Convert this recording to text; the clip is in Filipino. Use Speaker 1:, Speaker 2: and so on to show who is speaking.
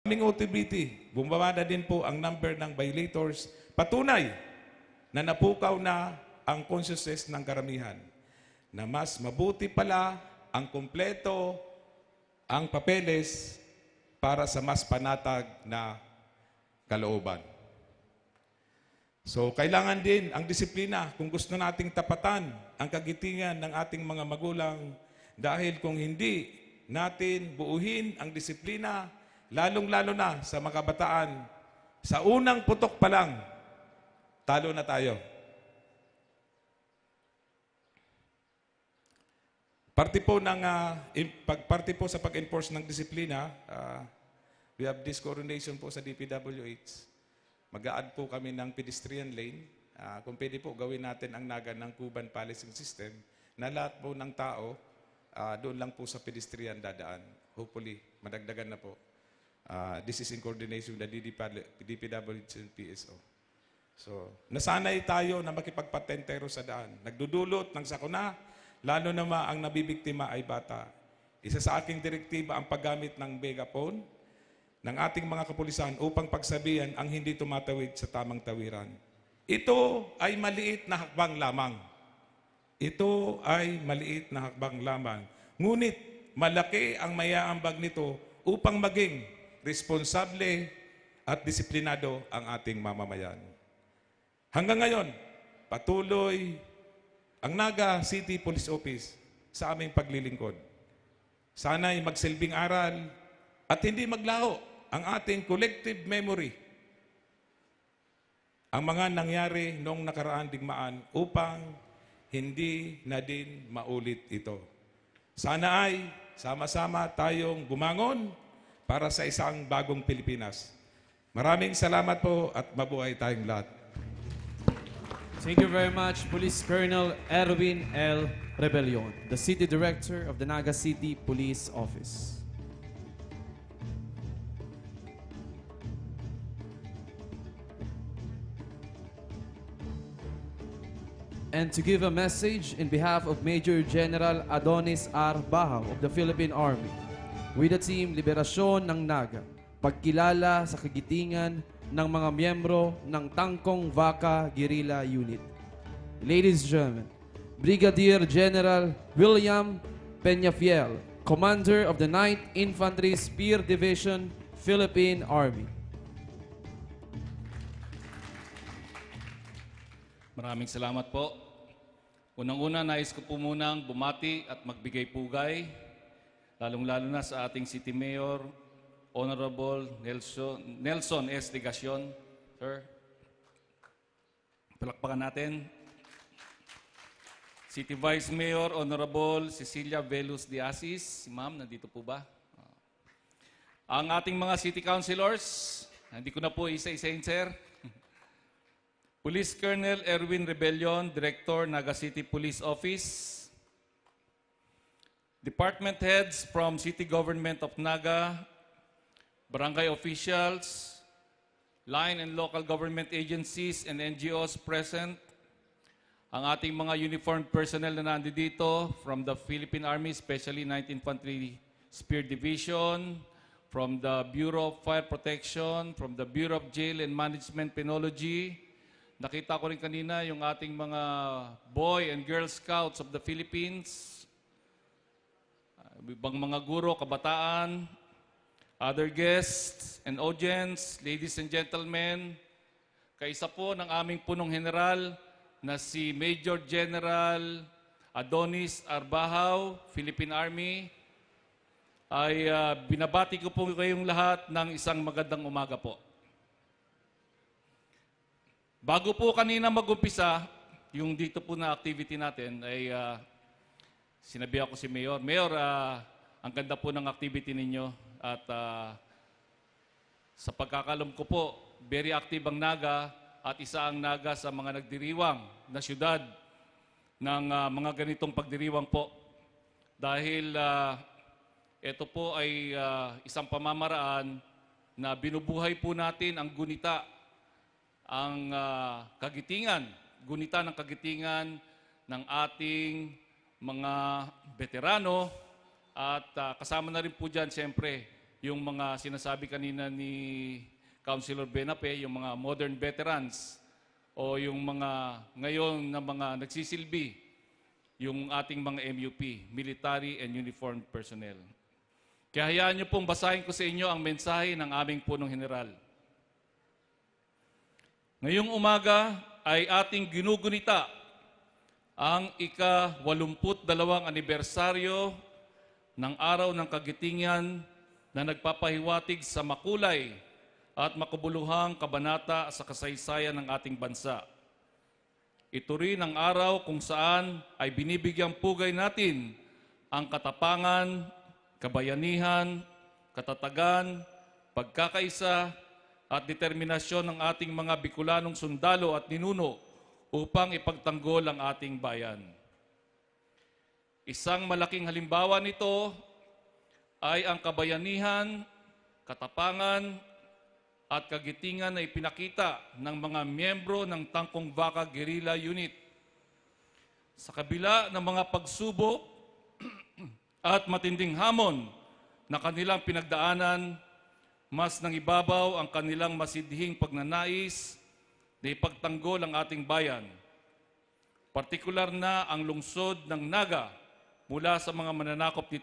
Speaker 1: Aming OTBT, bumaba na din po ang number ng violators. Patunay na napukaw na ang consciousness ng karamihan na mas mabuti pala ang kumpleto ang papeles para sa mas panatag na kalooban. So, kailangan din ang disiplina kung gusto nating tapatan ang kagitingan ng ating mga magulang dahil kung hindi natin buuhin ang disiplina, lalong-lalo na sa mga kabataan, sa unang putok pa lang, talo na tayo. Parte po sa pag-enforce ng disiplina, we have this coordination po sa DPWH. Mag-a-add po kami ng pedestrian lane. Kung pwede po, gawin natin ang naga ng Cuban policing system na lahat po ng tao, doon lang po sa pedestrian dadaan. Hopefully, madagdagan na po. This is in coordination with the DPWH and PSO. So, nasanay tayo na makipagpatentero sa daan. Nagdudulot ng sakuna, lalo naman ang nabibiktima ay bata. Isa sa aking direktiba ang paggamit ng megaphone ng ating mga kapulisan upang pagsabihan ang hindi tumatawid sa tamang tawiran. Ito ay maliit na hakbang lamang. Ito ay maliit na hakbang lamang. Ngunit malaki ang mayaambag nito upang maging responsable at disiplinado ang ating mamamayan. Hanggang ngayon, patuloy ang Naga City Police Office sa aming paglilingkod. Sana'y magsilbing aral at hindi maglaho ang ating collective memory ang mga nangyari noong nakaraang digmaan upang hindi na din maulit ito. Sana ay sama-sama tayong bumangon para sa isang bagong Pilipinas. Maraming salamat po at mabuhay tayong lahat.
Speaker 2: Thank you very much, Police Colonel Erwin L. Rebellion, the City Director of the Naga City Police Office. And to give a message in behalf of Major General Adonis R. Bahaw of the Philippine Army, with the team Liberasyon ng Naga, pagkilala sa kagitingan ng mga miyembro ng Tangkong Vaca Guerrilla Unit. Ladies and gentlemen, Brigadier General William Peñafiel, Commander of the 9th Infantry Spear Division, Philippine Army.
Speaker 3: Maraming salamat po. Unang-una, nais ko po munang bumati at magbigay pugay, lalong-lalo na sa ating City Mayor, Honorable Nelson S. Legacion. Sir, palakpakan natin. City Vice Mayor, Honorable Cecilia Velus de Asis. Si Ma'am, nandito po ba? Ang ating mga City Councilors, hindi ko na po isa-isahin, sir. Police Colonel Erwin Rebellion, Director, Naga City Police Office. Department Heads from City Government of Naga, Barangay Officials, line and local government agencies and NGOs present, ang ating mga uniformed personnel na nandito from the Philippine Army, especially 9th Infantry Spear Division, from the Bureau of Fire Protection, from the Bureau of Jail and Management Penology. Nakita ko rin kanina yung ating mga Boy and Girl Scouts of the Philippines, ibang mga guro, kabataan, other guests and audience, ladies and gentlemen, kaisa po ng aming punong general na si Major General Adonis R. Bahaw, Philippine Army, ay binabati ko po kayong lahat ng isang magandang umaga po. Bago po kanina mag-umpisa, yung dito po na activity natin, ay sinabi ako si Mayor, Mayor, ang ganda po ng activity ninyo at sa pagkakalam ko po, very active ang Naga at isa ang Naga sa mga nagdiriwang na syudad ng mga ganitong pagdiriwang po. Dahil ito po ay isang pamamaraan na binubuhay po natin ang gunita, ang kagitingan, gunita ng kagitingan ng ating mga veterano at kasama na rin po dyan siyempre yung mga sinasabi kanina ni Councilor Benape, yung mga modern veterans o yung mga ngayon na mga nagsisilbi, yung ating mga MUP, Military and Uniformed Personnel. Kaya hayaan niyo pong basahin ko sa inyo ang mensahe ng aming punong general. Ngayong umaga ay ating ginugunita ang ika-82 anibersaryo ng Araw ng Kagitingan na nagpapahiwatig sa makulay at makabuluhang kabanata sa kasaysayan ng ating bansa. Ito rin ang araw kung saan ay binibigyang pugay natin ang katapangan, kabayanihan, katatagan, pagkakaisa at determinasyon ng ating mga Bicolanong sundalo at ninuno upang ipagtanggol ang ating bayan. Isang malaking halimbawa nito ay ang kabayanihan, katapangan at kagitingan na ipinakita ng mga miyembro ng Tangkong Vaka Guerrilla Unit. Sa kabila ng mga pagsubok at matinding hamon na kanilang pinagdaanan, mas nangibabaw ang kanilang masidhing pagnanais na ipagtanggol ang ating bayan. Partikular na ang lungsod ng Naga mula sa mga mananakop nito